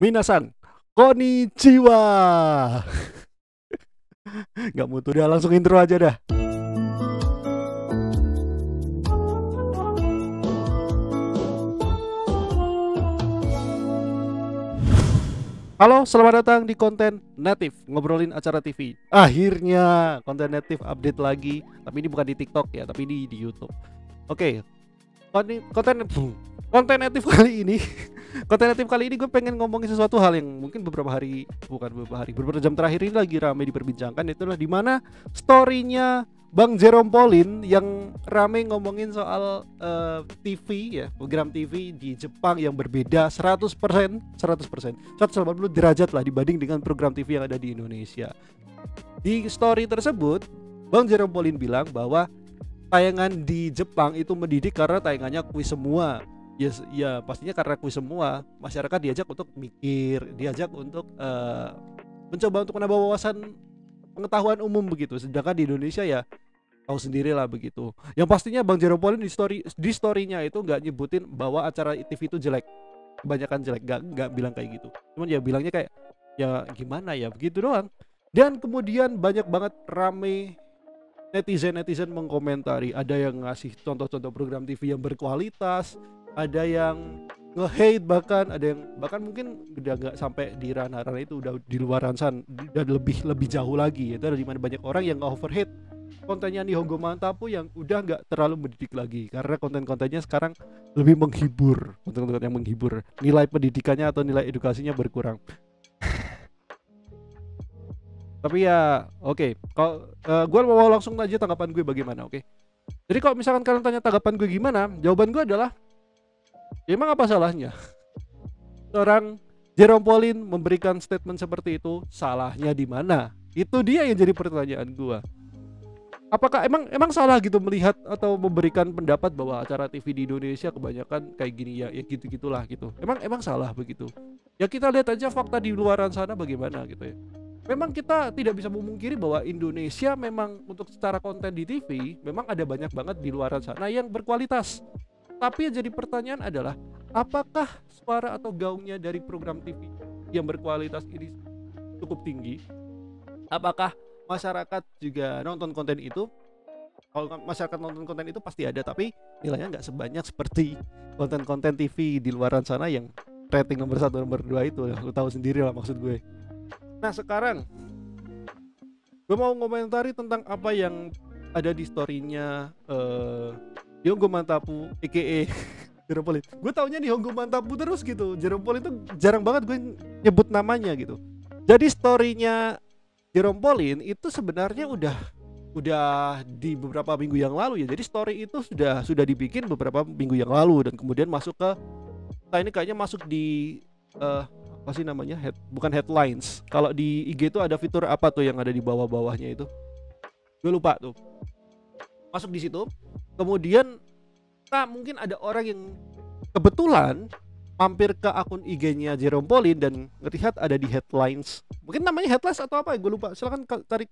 Minasan, konnichiwa. Nggak mutu, dah langsung intro aja dah. Halo, selamat datang di konten native, ngobrolin acara TV. Akhirnya konten native update lagi, tapi ini bukan di TikTok ya, tapi ini di YouTube. Oke, konten native kali ini, konten native kali ini gue pengen ngomongin sesuatu hal yang mungkin beberapa jam terakhir ini lagi rame diperbincangkan. Itulah dimana storynya Bang Jerome Pauline yang rame ngomongin soal TV ya, program TV di Jepang yang berbeda 100%, 180 derajat lah dibanding dengan program TV yang ada di Indonesia. Di story tersebut, Bang Jerome Pauline bilang bahwa tayangan di Jepang itu mendidik karena tayangannya kuis semua. Ya pastinya karena kuis semua, masyarakat diajak untuk mikir, diajak untuk mencoba untuk menambah wawasan pengetahuan umum begitu. Sedangkan di Indonesia ya tahu sendiri lah begitu. Yang pastinya Bang Jerome Pauline di storynya itu nggak nyebutin bahwa acara TV itu jelek, kebanyakan jelek, nggak bilang kayak gitu. Cuman ya bilangnya kayak ya gimana ya begitu doang. Dan kemudian banyak banget rame netizen mengkomentari, ada yang ngasih contoh-contoh program TV yang berkualitas, ada yang nge-hate, bahkan ada yang mungkin udah nggak sampai di ranah-ranah itu, udah di luaran sana dan lebih jauh lagi. Itu ada di mana banyak orang yang nge-overhate kontennya Nihongo Mantapu yang udah nggak terlalu mendidik lagi, karena konten-kontennya sekarang lebih menghibur, konten-konten yang menghibur, nilai pendidikannya atau nilai edukasinya berkurang. Tapi ya oke. Kalau gue mau langsung aja tanggapan gue bagaimana, oke? Jadi kalau misalkan kalian tanya tanggapan gue gimana, jawaban gue adalah ya emang apa salahnya seorang Jerome Pauline memberikan statement seperti itu? Salahnya di mana? Itu dia yang jadi pertanyaan gue. Apakah emang salah gitu melihat atau memberikan pendapat bahwa acara TV di Indonesia kebanyakan kayak gini ya gitu-gitulah gitu. Emang salah begitu? Ya kita lihat aja fakta di luaran sana bagaimana gitu ya. Memang kita tidak bisa memungkiri bahwa Indonesia memang untuk secara konten di TV memang ada banyak banget di luaran sana yang berkualitas. Tapi yang jadi pertanyaan adalah apakah suara atau gaungnya dari program TV yang berkualitas ini cukup tinggi? Apakah masyarakat juga nonton konten itu? Kalau masyarakat nonton konten itu pasti ada, tapi nilainya nggak sebanyak seperti konten-konten TV di luaran sana yang rating nomor 1, nomor 2 itu. Lu tahu sendiri lah maksud gue. Nah sekarang gue mau ngomentari tentang apa yang ada di storynya Nihongo Mantapu a.k.a. Jerome Pauline. Gue taunya Nihongo Mantapu terus gitu. Jerome Pauline itu jarang banget gue nyebut namanya gitu. Jadi storynya Jerome Pauline itu sebenarnya udah di beberapa minggu yang lalu ya. Jadi story itu sudah dibikin beberapa minggu yang lalu dan kemudian masuk ke ini kayaknya masuk di apa sih namanya, bukan headlines. Kalau di IG itu ada fitur apa tuh yang ada di bawah-bawahnya itu, gue lupa tuh, masuk di situ. Kemudian mungkin ada orang yang kebetulan mampir ke akun IG-nya Jerome Pauline dan ngelihat ada di headlines, mungkin namanya headlines atau apa ya, gue lupa. Silahkan tarik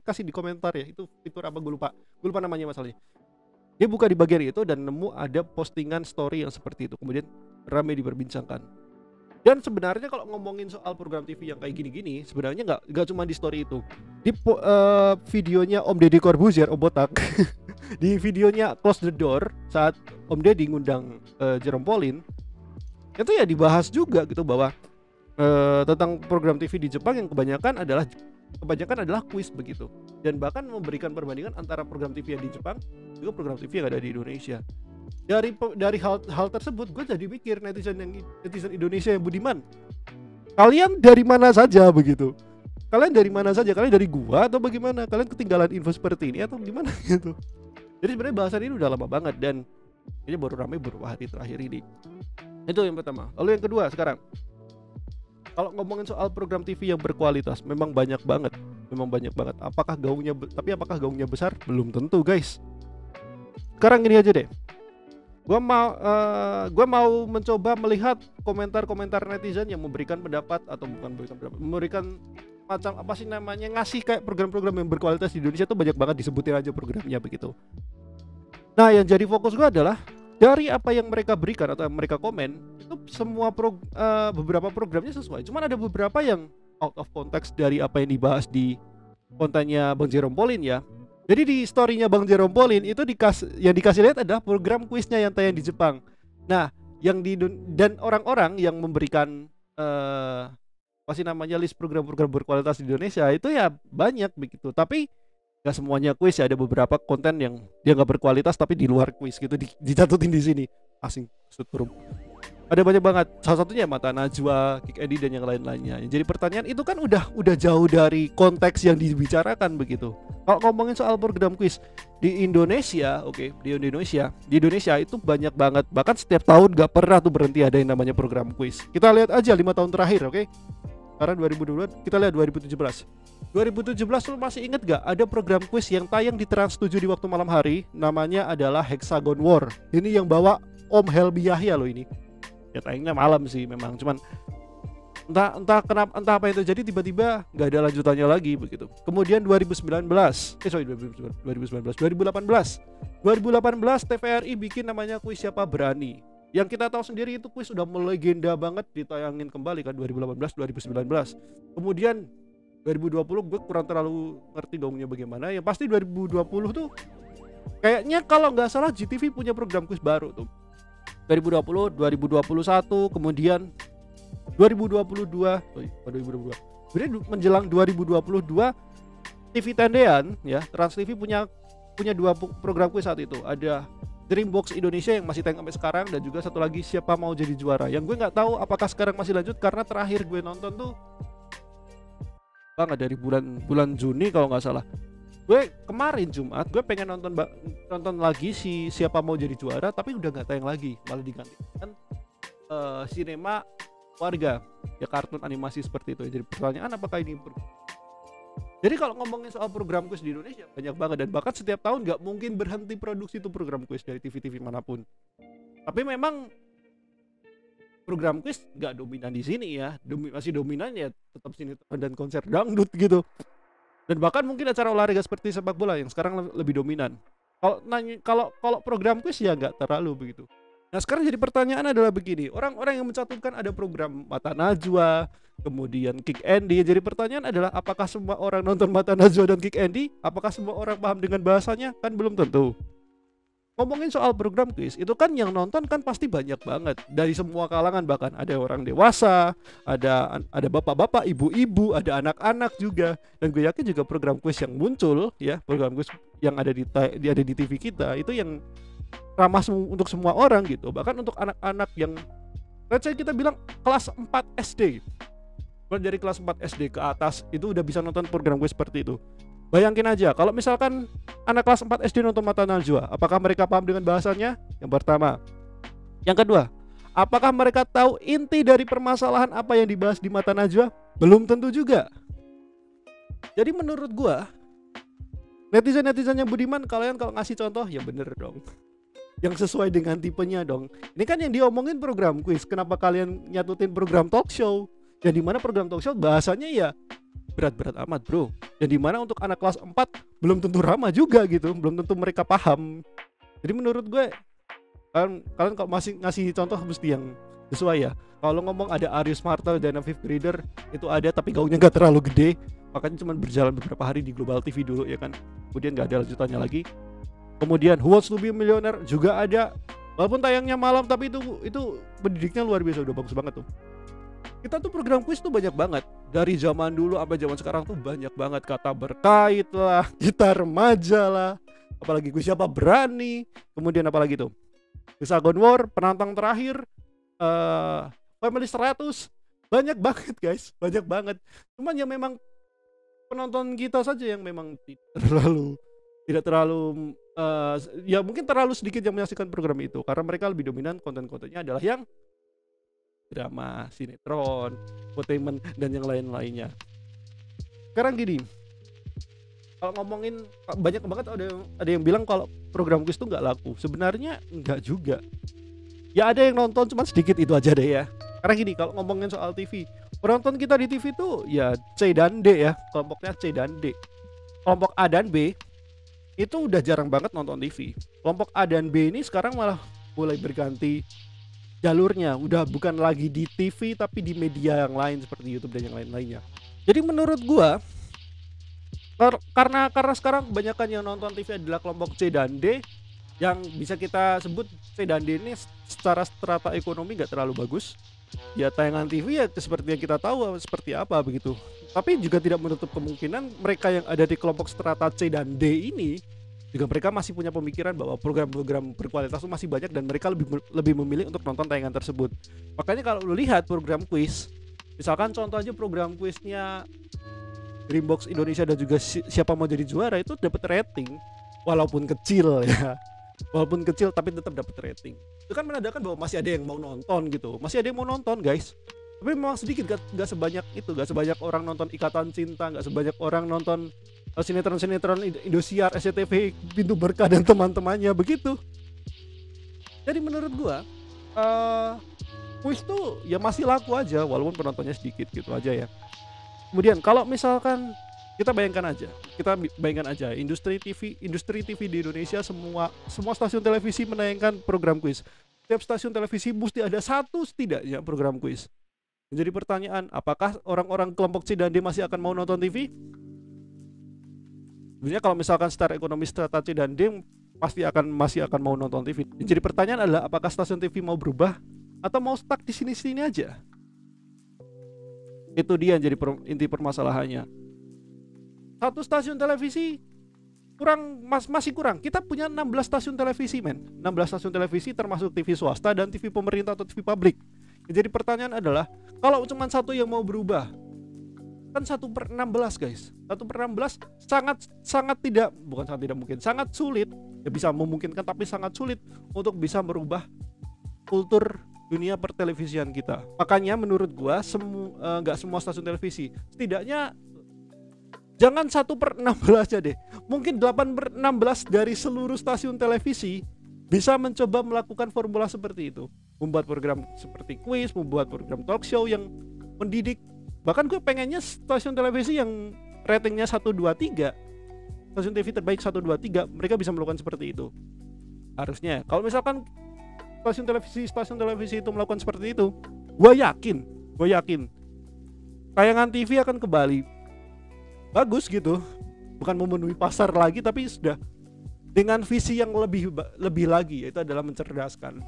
kasih di komentar ya, itu fitur apa, gue lupa namanya masalahnya. Dia buka di bagian itu dan nemu ada postingan story yang seperti itu, kemudian ramai diperbincangkan. Dan sebenarnya kalau ngomongin soal program TV yang kayak gini-gini, sebenarnya nggak cuma di story itu. Di videonya Om Deddy Corbuzier, Om Botak, di videonya Close the Door saat Om Deddy ngundang Jerome Pauline, itu ya dibahas juga gitu bahwa tentang program TV di Jepang yang kebanyakan adalah kuis begitu. Dan bahkan memberikan perbandingan antara program TV yang di Jepang juga program TV yang ada di Indonesia. Dari hal tersebut gue jadi mikir, netizen Indonesia yang budiman, kalian dari mana saja begitu? Kalian dari mana saja? Kalian dari gua atau bagaimana? Kalian ketinggalan info seperti ini atau gimana gitu? Jadi sebenarnya bahasan ini udah lama banget dan ini baru ramai beberapa hari terakhir ini. Itu yang pertama. Lalu yang kedua, sekarang kalau ngomongin soal program TV yang berkualitas, memang banyak banget. Apakah gaungnya besar? Belum tentu, guys. Sekarang gini aja deh. Gue mau mencoba melihat komentar netizen yang memberikan pendapat atau memberikan macam apa sih namanya, ngasih kayak program-program yang berkualitas di Indonesia tuh banyak banget, disebutin aja programnya begitu. Nah yang jadi fokus gue adalah dari apa yang mereka berikan atau yang mereka komen itu semua beberapa programnya sesuai. Cuman ada beberapa yang out of context dari apa yang dibahas di kontennya Bang Jerome Pauline ya. Jadi di story-nya Bang Jerome Pauline itu yang dikasih lihat adalah program kuisnya yang tayang di Jepang. Nah, dan orang-orang yang memberikan pasti namanya list program-program berkualitas di Indonesia itu ya banyak begitu. Tapi nggak semuanya kuis ya, ada beberapa konten yang dia nggak berkualitas tapi di luar kuis gitu dicatutin di sini. Asing setrum. Ada banyak banget. Salah satunya Mata Najwa, Kick Edi dan yang lain-lainnya. Jadi pertanyaan itu kan udah jauh dari konteks yang dibicarakan begitu. Kalau ngomongin soal program kuis di Indonesia, di Indonesia itu banyak banget. Bahkan setiap tahun gak pernah tuh berhenti ada yang namanya program kuis. Kita lihat aja 5 tahun terakhir, Sekarang 2022, kita lihat 2017. 2017 lu masih inget gak ada program kuis yang tayang di Trans 7 di waktu malam hari, namanya adalah Hexagon War. Ini yang bawa Om Helmi Yahya loh ini. Ya tayangnya malam sih memang, cuman entah apa yang terjadi tiba-tiba nggak ada lanjutannya lagi begitu. Kemudian 2018 TVRI bikin namanya kuis Siapa Berani, yang kita tahu sendiri itu kuis udah melegenda banget, ditayangin kembali kan 2018 2019. Kemudian 2020 gue kurang terlalu ngerti gaungnya bagaimana, yang pasti 2020 tuh kayaknya kalau nggak salah GTV punya program kuis baru tuh 2020, 2021, kemudian 2022, 2022. Jadi menjelang 2022 TV Tendean ya, Trans TV punya 2 program kuis saat itu. Ada Dreambox Indonesia yang masih tayang sampai sekarang, dan juga satu lagi Siapa Mau Jadi Juara. Yang gue nggak tahu apakah sekarang masih lanjut karena terakhir gue nonton tuh banget dari bulan Juni kalau nggak salah. Gue kemarin Jumat gue pengen nonton lagi si Siapa Mau Jadi Juara, tapi udah nggak tayang lagi, malah digantikan sinema warga ya, kartun animasi seperti itu. Jadi pertanyaan apakah ini jadi kalau ngomongin soal program kuis di Indonesia banyak banget, dan bahkan setiap tahun nggak mungkin berhenti produksi itu program kuis dari TV-TV manapun. Tapi memang program kuis nggak dominan di sini ya, masih dominan ya tetap sinetron dan konser dangdut gitu. Dan bahkan mungkin acara olahraga seperti sepak bola yang sekarang lebih dominan. Kalau program kuis ya nggak terlalu begitu. Nah sekarang jadi pertanyaan adalah begini, orang-orang yang mencantumkan ada program Mata Najwa, kemudian Kick Andy. Jadi pertanyaan adalah apakah semua orang nonton Mata Najwa dan Kick Andy? Apakah semua orang paham dengan bahasanya? Kan belum tentu. Ngomongin soal program kuis, itu kan yang nonton kan pasti banyak banget dari semua kalangan, bahkan ada orang dewasa, ada bapak-bapak, ibu-ibu, ada anak-anak juga. Dan gue yakin juga program kuis yang muncul ya, program kuis yang ada di TV kita itu yang ramah untuk semua orang gitu. Bahkan untuk anak-anak yang let's say kita bilang kelas 4 SD. Dari kelas 4 SD ke atas itu udah bisa nonton program kuis seperti itu. Bayangin aja kalau misalkan anak kelas 4 SD nonton Mata Najwa, apakah mereka paham dengan bahasanya? Yang pertama. Yang kedua, apakah mereka tahu inti dari permasalahan apa yang dibahas di Mata Najwa? Belum tentu juga. Jadi menurut gua, netizen yang budiman, kalian kalau ngasih contoh ya bener dong, yang sesuai dengan tipenya dong. Ini kan yang diomongin program kuis, kenapa kalian nyatutin program talk show? Yang dimana program talk show bahasanya ya berat-berat amat bro, dan dimana untuk anak kelas 4 belum tentu ramah juga gitu, belum tentu mereka paham. Jadi menurut gue kalian kalau masih ngasih contoh mesti yang sesuai ya. Kalau ngomong ada Arius Martel dan Fifth Grader itu ada, tapi gaungnya gak terlalu gede, makanya cuma berjalan beberapa hari di Global TV dulu ya kan, kemudian gak ada lanjutannya lagi. Kemudian Who Wants to Be a Millionaire juga ada, walaupun tayangnya malam tapi itu pendidiknya luar biasa, udah bagus banget tuh. Kita tuh program kuis tuh banyak banget, dari zaman dulu sampai zaman sekarang tuh banyak banget. Kata Berkait lah, Kita Remaja lah, apalagi kuis Siapa Berani, kemudian apalagi tuh Hexagon War, Penantang Terakhir, Family 100, banyak banget guys, banyak banget. Cuman ya memang penonton kita saja yang memang tidak terlalu ya mungkin terlalu sedikit yang menyaksikan program itu, karena mereka lebih dominan konten-kontennya adalah yang drama, sinetron, entertainment dan yang lain-lainnya. Sekarang gini, kalau ngomongin banyak banget ada yang bilang kalau program kuis itu nggak laku. Sebenarnya nggak juga. Ya ada yang nonton cuman sedikit, itu aja deh ya. Karena gini, kalau ngomongin soal TV, penonton kita di TV tuh ya C dan D ya, kelompoknya C dan D. Kelompok A dan B itu udah jarang banget nonton TV. Kelompok A dan B ini sekarang malah mulai berganti jalurnya, udah bukan lagi di TV tapi di media yang lain seperti YouTube dan yang lain-lainnya. Jadi menurut gua karena sekarang kebanyakan yang nonton TV adalah kelompok C dan D, yang bisa kita sebut C dan D ini secara strata ekonomi nggak terlalu bagus. Ya tayangan TV ya seperti yang kita tahu seperti apa begitu. Tapi juga tidak menutup kemungkinan mereka yang ada di kelompok strata C dan D ini juga mereka masih punya pemikiran bahwa program-program berkualitas itu masih banyak dan mereka lebih memilih untuk nonton tayangan tersebut. Makanya kalau lu lihat program kuis, misalkan contoh aja program kuisnya Dreambox Indonesia dan juga siapa mau jadi juara itu dapat rating walaupun kecil ya. Walaupun kecil tapi tetap dapat rating. Itu kan menandakan bahwa masih ada yang mau nonton gitu. Masih ada yang mau nonton, guys. Tapi memang sedikit, gak sebanyak itu. Gak sebanyak orang nonton Ikatan Cinta, gak sebanyak orang nonton sinetron-sinetron Indosiar, SCTV, Pintu Berkah dan teman-temannya begitu. Jadi menurut gua kuis tuh ya masih laku aja walaupun penontonnya sedikit gitu aja ya. Kemudian kalau misalkan kita bayangkan aja industri TV di Indonesia, semua stasiun televisi menayangkan program kuis. Setiap stasiun televisi mesti ada satu setidaknya program kuis. Menjadi pertanyaan, apakah orang-orang kelompok C dan D masih akan mau nonton TV? Sebenarnya kalau misalkan secara ekonomi strata C dan D masih akan mau nonton TV. Jadi pertanyaan adalah apakah stasiun TV mau berubah atau mau stuck di sini-sini aja? Itu dia yang jadi inti permasalahannya. Satu stasiun televisi masih kurang. Kita punya 16 stasiun televisi, 16 stasiun televisi termasuk TV swasta dan TV pemerintah atau TV publik. Jadi pertanyaan adalah, kalau cuma satu yang mau berubah, kan 1/16 guys. 1/16 sangat sulit. Ya bisa memungkinkan tapi sangat sulit untuk bisa merubah kultur dunia pertelevisian kita. Makanya menurut gua nggak semua stasiun televisi, setidaknya jangan 1/16 aja deh. Mungkin 8/16 dari seluruh stasiun televisi bisa mencoba melakukan formula seperti itu. Membuat program seperti kuis, membuat program talk show yang mendidik. Bahkan gue pengennya stasiun televisi yang ratingnya 1, 2, 3, stasiun TV terbaik 1, 2, 3, mereka bisa melakukan seperti itu. Harusnya. Kalau misalkan stasiun televisi itu melakukan seperti itu, gue yakin tayangan TV akan kembali bagus gitu, bukan memenuhi pasar lagi tapi sudah dengan visi yang lebih lagi, yaitu adalah mencerdaskan.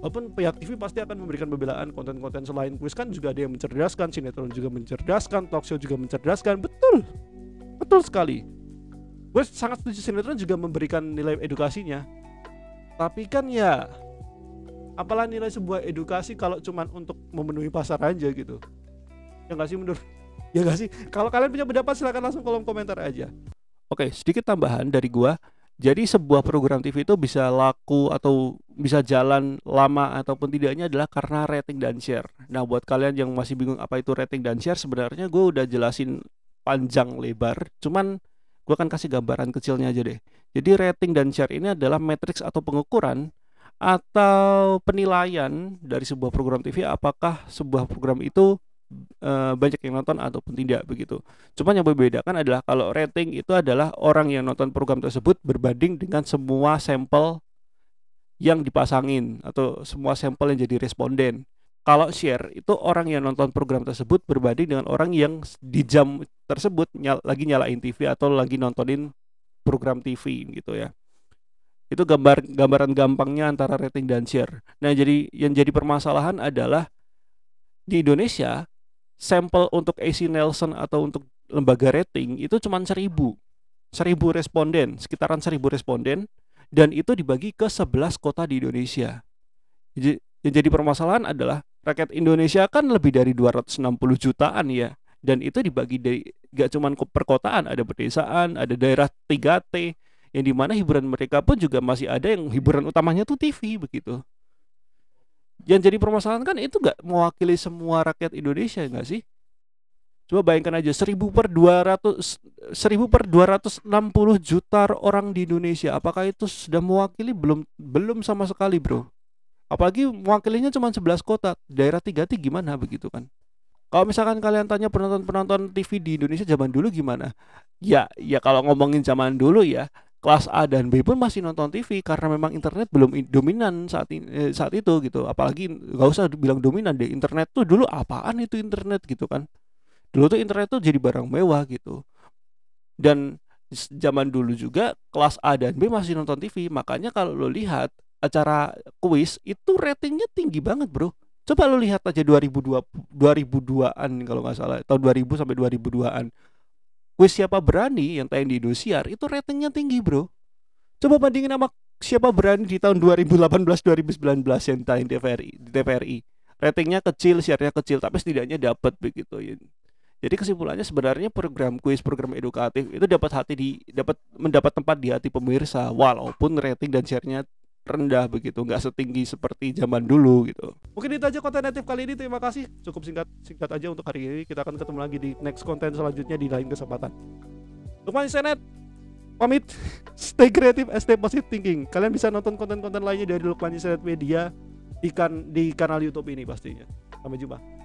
Walaupun pihak TV pasti akan memberikan pembelaan konten-konten selain kuis, kan juga ada yang mencerdaskan, sinetron juga mencerdaskan, talk show juga mencerdaskan. Betul sekali. Gue sangat setuju sinetron juga memberikan nilai edukasinya. Tapi kan ya, apalah nilai sebuah edukasi kalau cuman untuk memenuhi pasar aja gitu. Ya nggak sih menurut? Ya nggak sih? Kalau kalian punya pendapat silahkan langsung kolom komentar aja. Oke, sedikit tambahan dari gua. Jadi sebuah program TV itu bisa laku atau bisa jalan lama ataupun tidaknya adalah karena rating dan share. Nah, buat kalian yang masih bingung apa itu rating dan share, sebenarnya gue udah jelasin panjang lebar. Cuman gue akan kasih gambaran kecilnya aja deh. Jadi rating dan share ini adalah matriks atau pengukuran atau penilaian dari sebuah program TV apakah sebuah program itu banyak yang nonton ataupun tidak begitu. Cuman yang membedakan adalah kalau rating itu adalah orang yang nonton program tersebut berbanding dengan semua sampel yang dipasangin atau semua sampel yang jadi responden. Kalau share itu orang yang nonton program tersebut berbanding dengan orang yang di jam tersebut lagi nyalain TV atau lagi nontonin program TV gitu ya. Itu gambaran gampangnya antara rating dan share. Nah, jadi yang jadi permasalahan adalah di Indonesia sampel untuk AC Nielsen atau untuk lembaga rating itu cuma 1000 responden, sekitaran 1000 responden, dan itu dibagi ke 11 kota di Indonesia. Yang jadi permasalahan adalah rakyat Indonesia kan lebih dari 260 jutaan ya, dan itu dibagi dari gak cuma perkotaan, ada pedesaan, ada daerah 3T, yang dimana hiburan mereka pun juga masih ada yang hiburan utamanya tuh TV begitu. Yang jadi permasalahan kan itu gak mewakili semua rakyat Indonesia gak sih? Coba bayangkan aja 1000 per 260 juta orang di Indonesia. Apakah itu sudah mewakili? Belum sama sekali bro. Apalagi mewakilinya cuma 11 kota. Daerah 3T gimana begitu kan? Kalau misalkan kalian tanya penonton TV di Indonesia zaman dulu gimana? Ya kalau ngomongin zaman dulu ya, kelas A dan B pun masih nonton TV karena memang internet belum dominan saat itu gitu. Apalagi nggak usah bilang dominan deh, internet tuh dulu apaan itu internet gitu kan. Dulu tuh internet tuh jadi barang mewah gitu. Dan zaman dulu juga kelas A dan B masih nonton TV. Makanya kalau lo lihat acara kuis itu ratingnya tinggi banget, bro. Coba lo lihat aja 2002-an kalau nggak salah, tahun 2000 sampai 2002-an. Kuis Siapa Berani yang tayang di Indosiar itu ratingnya tinggi, bro. Coba bandingin sama Siapa Berani di tahun 2018 2019 yang tayang di TVRI. Ratingnya kecil, siarnya kecil, tapi setidaknya dapat begitu ya. Jadi kesimpulannya sebenarnya program kuis, program edukatif itu dapat mendapat tempat di hati pemirsa walaupun rating dan share-nya rendah begitu, nggak setinggi seperti zaman dulu gitu. Mungkin itu aja konten natif kali ini. Terima kasih. Cukup singkat aja untuk hari ini. Kita akan ketemu lagi di next konten selanjutnya di lain kesempatan. Lukman Isenet pamit. Stay creative, stay positive thinking. Kalian bisa nonton konten-konten lainnya dari Lukman Isenet Media di kanal YouTube ini pastinya. Sampai jumpa.